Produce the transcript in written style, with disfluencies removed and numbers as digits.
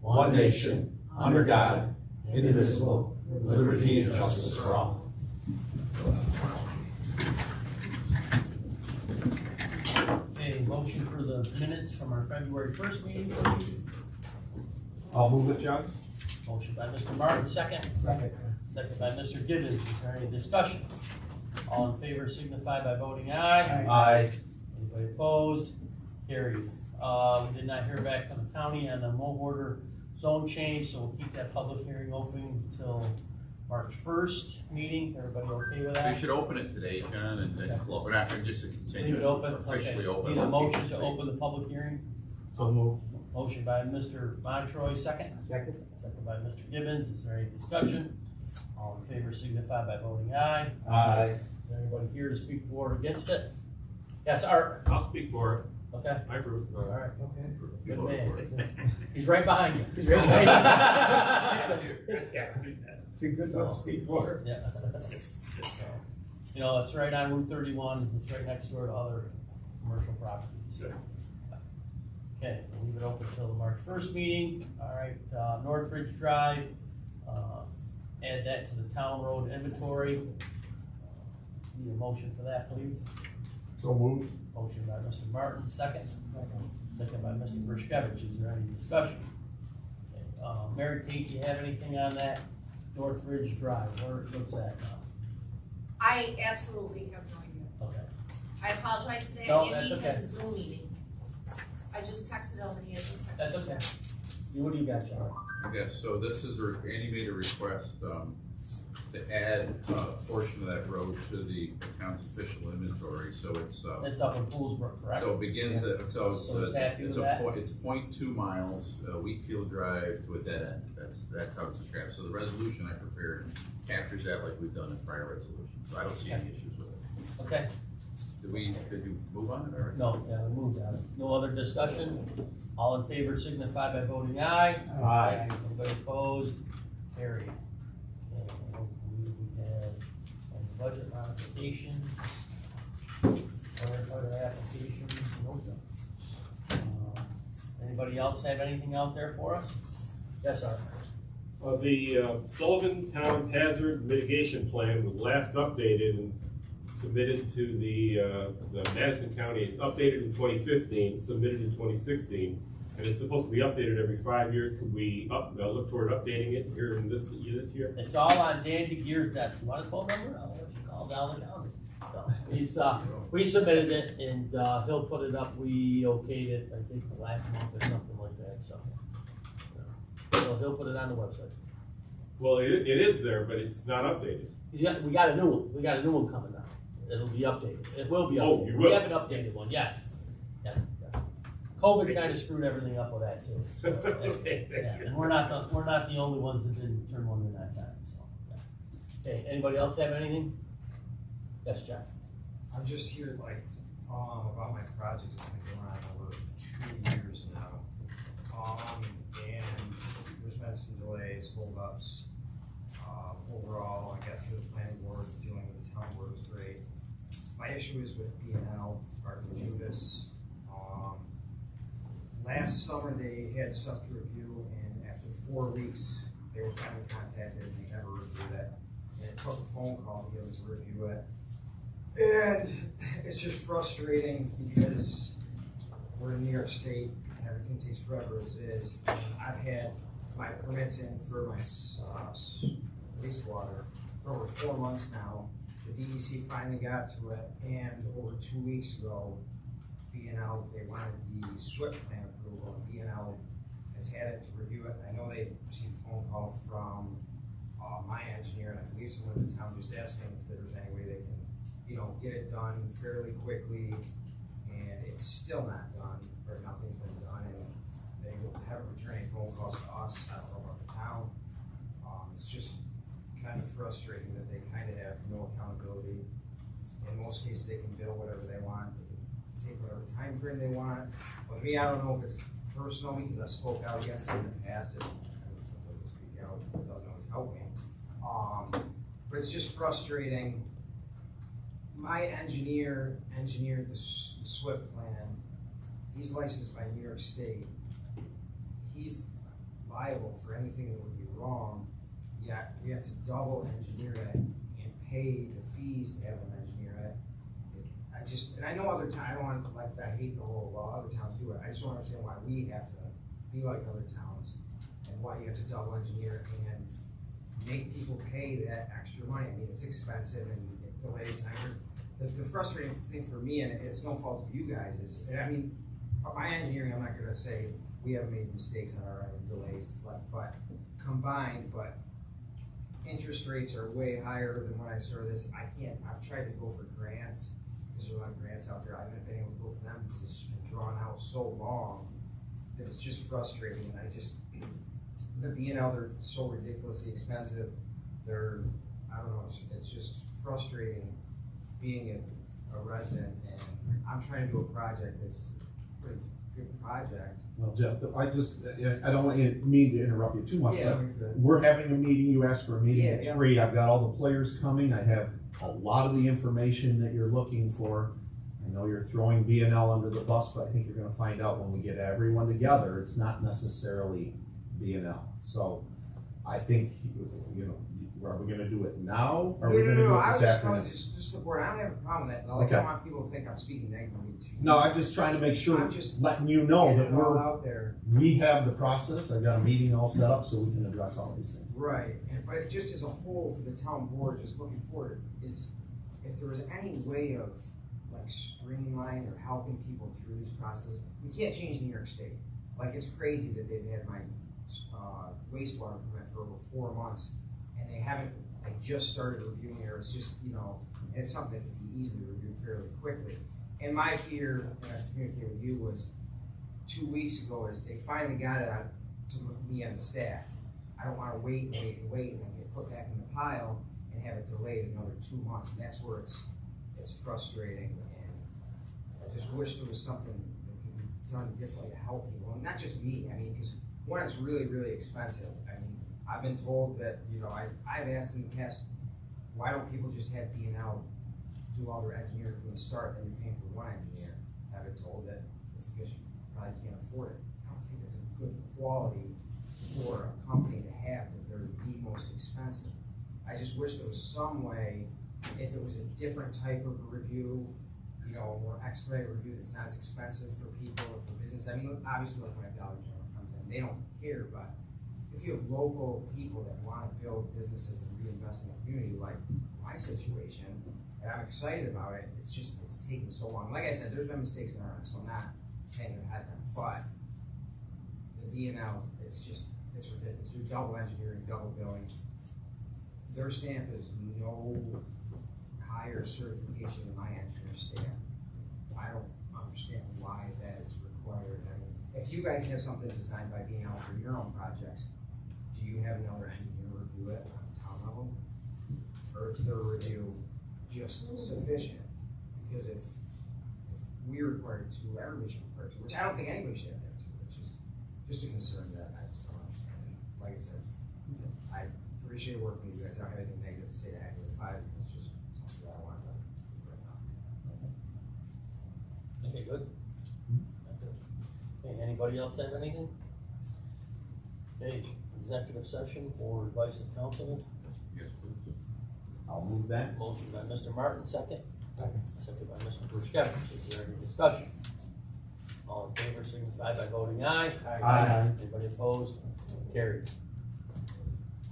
one nation, under God, indivisible, with liberty and justice for all. Okay, motion for the minutes from our February 1st meeting, please. I'll move it, John. Motion by Mr. Martin, second. Second. Second by Mr. Gibbons. Is there any discussion? All in favor signify by voting aye. Aye. Anybody opposed? Carried. We did not hear back from the county on the mobile order zone change, so we'll keep that public hearing open until March 1st meeting. Everybody okay with that? We should open it today, John, and then close. We're not going to just Leave continue it open? officially Okay. open. Need a motion to open the public hearing? So move. Motion by Mr. Montroy, second. Second. Second by Mr. Gibbons. Is there any discussion? All in favor signify by voting aye. Aye. Is there anybody here to speak for or against it? Yes, Art. I'll speak for it. Okay. I approve. All right. Okay. You Good voted for it. man. He's right behind you. He's right behind you. It's a good one to speak for. Yeah. You know, it's right on Route 31. It's right next door to other commercial properties. Sure. Okay, we'll leave it open until the March 1st meeting. All right, Northridge Drive, add that to the town road inventory. Need a motion for that, please. So move. Motion by Mr. Martin, second. Second by Mr. Bershkevich. Is there any discussion? Okay, Mary Kate, do you have anything on that Northridge Drive? What's that now? I absolutely have no idea. Okay. I apologize to that, No, that's Andy, okay. has a Zoom meeting. I just texted him and he hasn't texted. That's okay. What do you got, John? Yes, so this is, Andy made a request to add a portion of that road to the town's official inventory, so it's, It's up in Poolsbrook, correct? so it begins at, so So he's happy with it's that? it's 0.2 miles, Wheatfield Drive to a dead end. That's how it's described. So the resolution I prepared captures that like we've done in prior resolutions, so I don't see any issues with it. Okay. Did you move on it already? No, yeah, we moved on it. No other discussion? All in favor signify by voting aye. Aye. Anybody opposed? Carried. Okay, I don't believe we have any budget modifications. Other applications, nope. Anybody else have anything out there for us? Yes, sir. The Sullivan Towns Hazard Mitigation Plan was last updated and submitted to the Madison County. It's updated in 2015, submitted in 2016, and it's supposed to be updated every 5 years. Could we look toward updating it here in this year? It's all on Dan DeGear's desk. You want his phone number? I'll let you call down the county. So, he's, we submitted it and, he'll put it up. We okayed it, I think, last month or something like that, so. So he'll put it on the website. Well, it is there, but it's not updated. We got a new one. We got a new one coming out. It'll be updated. It will be updated. Oh, you will? We have an updated one, yes. Yeah, yeah. COVID kind of screwed everything up with that too. So, Okay, thank yeah, you. and we're not the only ones that didn't turn one in that time, so. Yeah. Okay, anybody else have anything? Yes, Jeff. I'm just here about my project that's been going on over 2 years now. And there's been some delays, holdups. Overall, I got through the planning board, dealing with the town board was great. My issue is with B&L, Barton Judas. Last summer they had stuff to review, and after 4 weeks, they were finally contacted and they never reviewed it. And it took a phone call to get them to review it. And it's just frustrating because we're in New York State and everything takes forever as is. And I've had my permits in for my wastewater for over 4 months now. The DEC finally got to it, and over 2 weeks ago, B&L, they wanted the SWIP plan approval, and B&L has had it to review it. I know they received a phone call from my engineer, and I believe someone in the town just asking if there's any way they can get it done fairly quickly, and it's still not done, or nothing's been done, and they haven't returned any phone calls to us. I don't know about the town. It's just kind of frustrating that they kind of have no accountability. In most cases, they can bill whatever they want, they can take whatever time frame they want. With me, I don't know if it's personal because I spoke out against it in the past. If somebody will speak out, it doesn't always help me. But it's just frustrating. My engineer engineered the SWIP plan. He's licensed by New York State. He's liable for anything that would be wrong, yet we have to double engineer it and pay the fees to have them engineer it. And I know other towns, I don't want to, like, I hate the whole, well, other towns do it, I just don't understand why we have to be like other towns, and why you have to double engineer and make people pay that extra money. I mean, it's expensive and it delays time. The frustrating thing for me, and it's no fault of you guys, is, and I mean, my engineering, I'm not gonna say we haven't made mistakes on our end and delays, but combined, but interest rates are way higher than when I started this. I've tried to go for grants, because there's a lot of grants out there. I haven't been able to go for them because it's been drawn out so long that it's just frustrating. And the B&L, they're so ridiculously expensive. I don't know, it's just frustrating being a resident, and I'm trying to do a project that's a pretty good project. Well, Jeff, I don't mean to interrupt you too much, Yeah, but we're good. we're having a meeting, you asked for a meeting at Yeah. 3, I've got all the players coming, I have a lot of the information that you're looking for. I know you're throwing B&L under the bus, but I think you're gonna find out when we get everyone together, it's not necessarily B&L. So I think, you know, are we gonna do it now? Or are we gonna do No, it I was this just afternoon? coming, just the board, I don't have a problem with that, like, I Okay. don't want people to think I'm speaking negatively to you. No, I'm just trying to make sure, I'm just letting you know getting that it all we're, out there. we have the process, I've got a meeting all set up so we can address all these things. Right, but just as a whole, for the town board, just looking forward, is if there was any way of like streamlining or helping people through this process, we can't change New York State. Like, it's crazy that they've had my wastewater permit for over 4 months, and they haven't, like, just started reviewing it, or it's just, you know, it's something that can be easily reviewed fairly quickly. And my fear, when I communicated with you, was 2 weeks ago, is they finally got it on to me on the staff. I don't wanna wait and then get put back in the pile and have it delayed another 2 months, and that's where it's frustrating, and I just wish there was something that could be done differently to help people, and not just me, I mean, because one, it's really, really expensive. I mean, I've been told that, you know, I've asked in the past, why don't people just have B&L do all their engineering from the start, and you're paying for one engineer? I've been told that it's because you probably can't afford it. I don't think it's a good quality for a company to have, that they're the most expensive. I just wish there was some way, if it was a different type of review, you know, a more expedited review that's not as expensive for people or for business. I mean, obviously, like when a Dollar General comes in, they don't care, but if you have local people that want to build businesses and reinvest in the community, like my situation, and I'm excited about it, it's taken so long. Like I said, there's been mistakes in our end, so I'm not saying there hasn't, but the B&L, it's ridiculous. You're double engineering, double billing. Their stamp is no higher certification than my engineer stamp. I don't understand why that is required. I mean, if you guys have something designed by B&L for your own projects, do you have another engineer review it on the town level? Or is their review just sufficient? Because if we require it to, everybody should require it to, which I don't think anybody should have to. It's just a concern that I just don't understand. And like I said, I appreciate working with you guys. I don't have anything negative to say to Active 5. It's just something that I want to bring up. Okay, good. Okay, anybody else have anything? Okay, executive session for advice of counsel, Yes, please. I'll move that. motion by Mr. Martin, second. Second by Mr. Burchett. Is there any discussion? All in favor signify by voting aye. Aye. Anybody opposed? Carried.